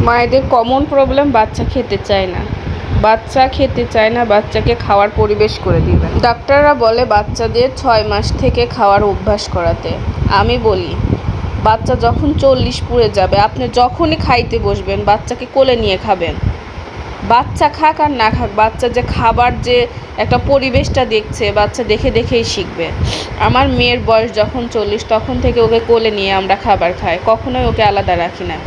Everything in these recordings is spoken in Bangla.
মায়েদের কমন প্রবলেম বাচ্চা খেতে চায় না। বাচ্চাকে খাওয়ার পরিবেশ করে দিবেন। ডাক্তাররা বলে বাচ্চাদের 6 মাস থেকে খাওয়ার অভ্যাস করাতে। আমি বলি বাচ্চা যখন 40 পুড়ে যাবে আপনি যখনই খাইতে বসবেন বাচ্চাকে কোলে নিয়ে খাবেন। বাচ্চা খাক আর না খাক, বাচ্চা যে খাবার যে একটা পরিবেশটা দেখছে বাচ্চা দেখে দেখেই শিখবে। আমার মেয়ের বয়স যখন 40 তখন থেকে ওকে কোলে নিয়ে আমরা খাবার খাই, কখনোই ওকে আলাদা রাখি না।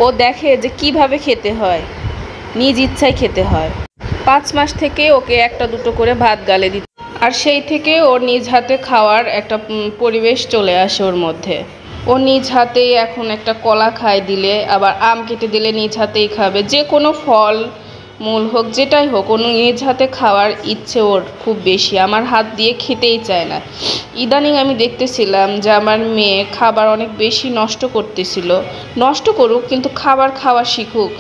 ও দেখে যে কিভাবে খেতে হয়, নিজ ইচ্ছায় খেতে হয়। 5 মাস থেকে ওকে একটা দুটো করে ভাত গালে দিতে, আর সেই থেকে ওর নিজ হাতে খাওয়ার একটা পরিবেশ চলে আসে ওর মধ্যে। ও নিজ হাতেই এখন একটা কলা খায় দিলে, আবার আম কেটে দিলে নিজ হাতেই খাবে। যে কোনো ফল মূল হোক যেটাই হোক, ও নিজ হাতে খাওয়ার ইচ্ছে ওর খুব বেশি। আমার হাত দিয়ে খেতেই চায় না। ইদানিং আমি দেখতেছিলাম যে আমার মেয়ে খাবার অনেক বেশি নষ্ট করতেছিল। নষ্ট করুক, কিন্তু খাবার খাওয়া শিখুক,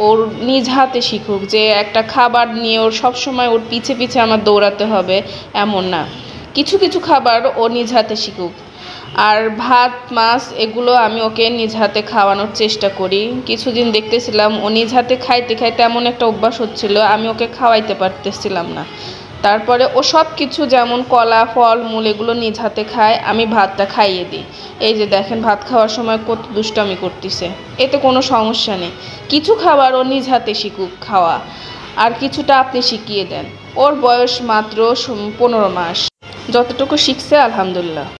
ওর নিজ হাতে শিখুক। যে একটা খাবার নিয়ে ওর সবসময় ওর পিছে পিছে আমার দৌড়াতে হবে এমন না। কিছু কিছু খাবার ও নিজ হাতে শিখুক। আর ভাত মাছ এগুলো আমি ওকে নিজ হাতে খাওয়ানোর চেষ্টা করি। কিছুদিন দেখতেছিলাম ও নিজ হাতে খাইতে খাইতে এমন একটা অভ্যাস হচ্ছিল আমি ওকে খাওয়াইতে পারতেছিলাম না। তারপরে ও সব কিছু যেমন কলা ফল মূল এগুলো নিজ হাতে খায়, আমি ভাতটা খাইয়ে দিই। এই যে দেখেন ভাত খাওয়ার সময় কত দুষ্টামি করতেছে, এতে কোনো সমস্যা নেই। কিছু খাবার ও নিজ হাতে শিখুক খাওয়া, আর কিছুটা আপনি শিখিয়ে দেন। ওর বয়স মাত্র 15 মাস, যতটুকু শিখছে আলহামদুলিল্লাহ।